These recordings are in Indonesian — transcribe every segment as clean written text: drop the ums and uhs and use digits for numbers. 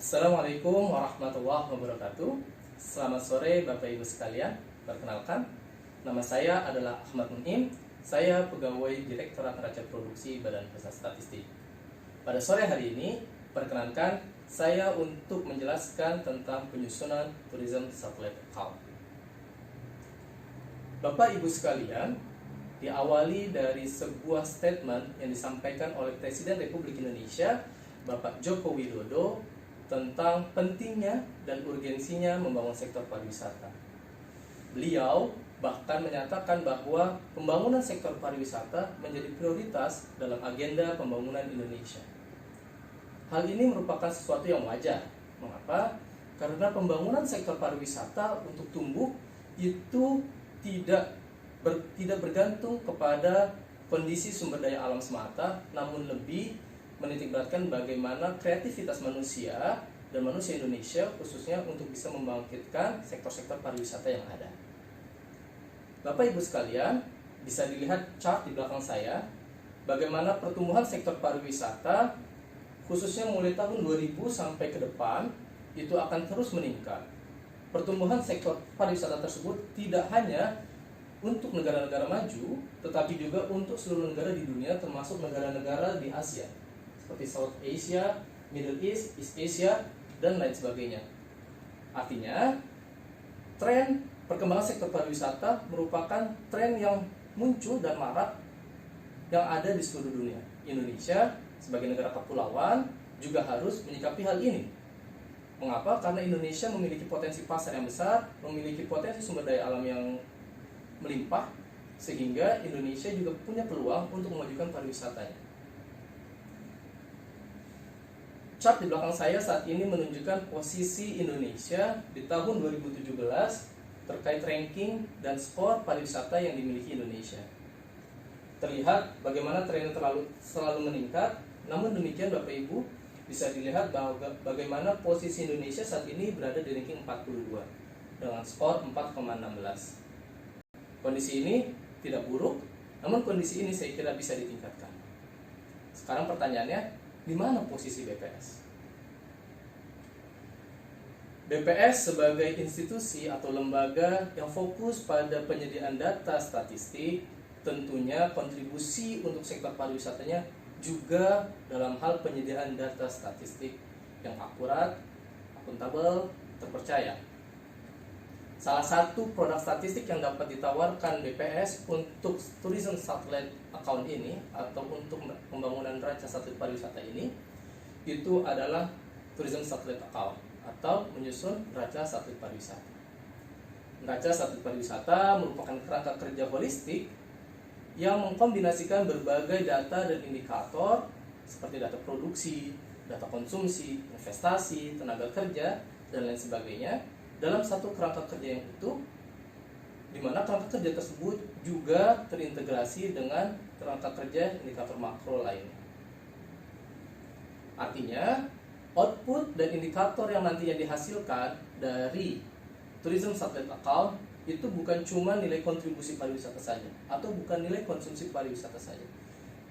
Assalamualaikum warahmatullahi wabarakatuh. Selamat sore Bapak Ibu sekalian. Perkenalkan, nama saya adalah Ahmad Munim. Saya pegawai Direktorat Neraca Produksi Badan Pusat Statistik. Pada sore hari ini, perkenankan saya untuk menjelaskan tentang penyusunan Tourism Satellite Account. Bapak Ibu sekalian, diawali dari sebuah statement yang disampaikan oleh Presiden Republik Indonesia Bapak Joko Widodo tentang pentingnya dan urgensinya membangun sektor pariwisata. Beliau bahkan menyatakan bahwa pembangunan sektor pariwisata menjadi prioritas dalam agenda pembangunan Indonesia. Hal ini merupakan sesuatu yang wajar. Mengapa? Karena pembangunan sektor pariwisata untuk tumbuh itu tidak bergantung kepada kondisi sumber daya alam semata, namun lebih menitikberatkan bagaimana kreativitas manusia dan manusia Indonesia khususnya untuk bisa membangkitkan sektor-sektor pariwisata yang ada. Bapak Ibu sekalian, bisa dilihat chart di belakang saya bagaimana pertumbuhan sektor pariwisata khususnya mulai tahun 2000 sampai ke depan itu akan terus meningkat. Pertumbuhan sektor pariwisata tersebut tidak hanya untuk negara-negara maju, tetapi juga untuk seluruh negara di dunia termasuk negara-negara di Asia seperti South Asia, Middle East, East Asia, dan lain sebagainya. Artinya, tren perkembangan sektor pariwisata merupakan tren yang muncul dan marak yang ada di seluruh dunia. Indonesia sebagai negara kepulauan juga harus menyikapi hal ini. Mengapa? Karena Indonesia memiliki potensi pasar yang besar, memiliki potensi sumber daya alam yang melimpah, sehingga Indonesia juga punya peluang untuk memajukan pariwisatanya. Chart di belakang saya saat ini menunjukkan posisi Indonesia di tahun 2017 terkait ranking dan skor pariwisata yang dimiliki Indonesia. Terlihat bagaimana trennya selalu meningkat, namun demikian Bapak Ibu bisa dilihat bahwa bagaimana posisi Indonesia saat ini berada di ranking 42 dengan skor 4,16. Kondisi ini tidak buruk, namun kondisi ini saya kira bisa ditingkatkan. Sekarang pertanyaannya, di mana posisi BPS? BPS sebagai institusi atau lembaga yang fokus pada penyediaan data statistik, tentunya kontribusi untuk sektor pariwisatanya juga dalam hal penyediaan data statistik yang akurat, akuntabel, terpercaya. Salah satu produk statistik yang dapat ditawarkan BPS untuk Tourism Satellite Account ini atau untuk pembangunan neraca satelit pariwisata ini itu adalah Tourism Satellite Account atau menyusun neraca satelit pariwisata. Neraca satelit pariwisata merupakan kerangka kerja holistik yang mengkombinasikan berbagai data dan indikator seperti data produksi, data konsumsi, investasi, tenaga kerja, dan lain sebagainya dalam satu kerangka kerja yang utuh, di mana kerangka kerja tersebut juga terintegrasi dengan kerangka kerja indikator makro lainnya. Artinya, output dan indikator yang nantinya dihasilkan dari Tourism Satellite Account itu bukan cuma nilai kontribusi pariwisata saja atau bukan nilai konsumsi pariwisata saja,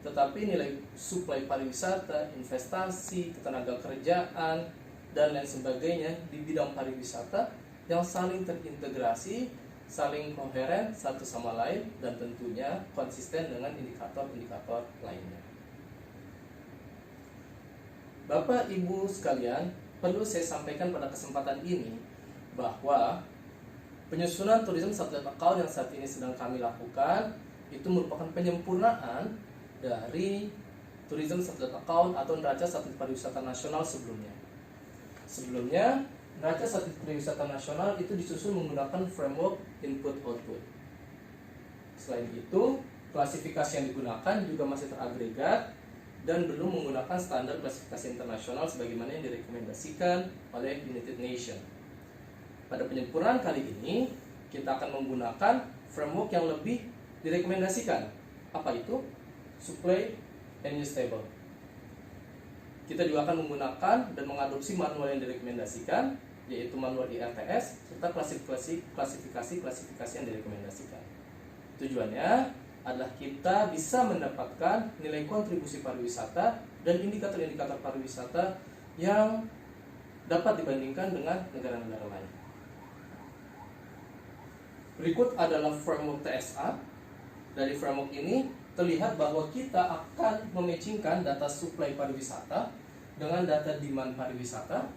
tetapi nilai suplai pariwisata, investasi, ketenaga kerjaan, dan lain sebagainya di bidang pariwisata yang saling terintegrasi, saling koheren satu sama lain, dan tentunya konsisten dengan indikator-indikator lainnya. Bapak Ibu sekalian, perlu saya sampaikan pada kesempatan ini bahwa penyusunan Tourism Satellite Account yang saat ini sedang kami lakukan itu merupakan penyempurnaan dari Tourism Satellite Account atau neraca satelit pariwisata nasional sebelumnya. Sebelumnya, neraca satelit pariwisata nasional itu disusun menggunakan framework input-output. Selain itu, klasifikasi yang digunakan juga masih teragregat dan belum menggunakan standar klasifikasi internasional sebagaimana yang direkomendasikan oleh United Nations. Pada penyempurnaan kali ini, kita akan menggunakan framework yang lebih direkomendasikan. Apa itu? Supply and Use Table. Kita juga akan menggunakan dan mengadopsi manual yang direkomendasikan, yaitu manual IRTS, serta klasifikasi yang direkomendasikan. Tujuannya adalah kita bisa mendapatkan nilai kontribusi pariwisata dan indikator-indikator pariwisata yang dapat dibandingkan dengan negara-negara lain. Berikut adalah framework TSA. Dari framework ini terlihat bahwa kita akan mematchingkan data supply pariwisata dengan data demand pariwisata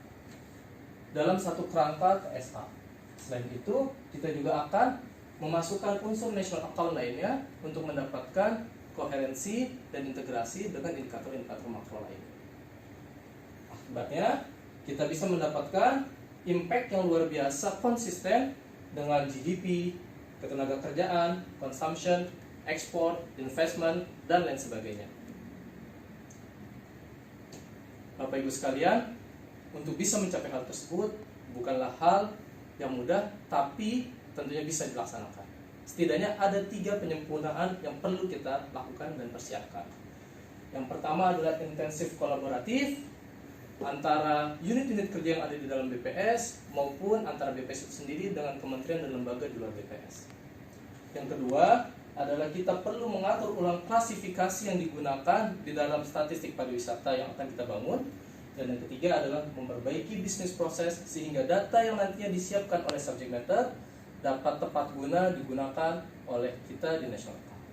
dalam satu kerangka TSA. Selain itu, kita juga akan memasukkan unsur national account lainnya untuk mendapatkan koherensi dan integrasi dengan indikator-indikator makro lainnya. Akibatnya, kita bisa mendapatkan impact yang luar biasa konsisten dengan GDP, ketenaga kerjaan, consumption, ekspor, investment, dan lain sebagainya. Bapak Ibu sekalian, untuk bisa mencapai hal tersebut bukanlah hal yang mudah, tapi tentunya bisa dilaksanakan. Setidaknya ada 3 penyempurnaan yang perlu kita lakukan dan persiapkan. Yang pertama adalah intensif kolaboratif antara unit-unit kerja yang ada di dalam BPS maupun antara BPS itu sendiri dengan kementerian dan lembaga di luar BPS. Yang kedua adalah kita perlu mengatur ulang klasifikasi yang digunakan di dalam statistik pariwisata yang akan kita bangun. Dan yang ketiga adalah memperbaiki bisnis proses sehingga data yang nantinya disiapkan oleh subject matter dapat tepat guna digunakan oleh kita di National Account.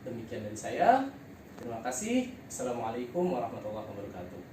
Demikian dari saya. Terima kasih. Assalamualaikum warahmatullahi wabarakatuh.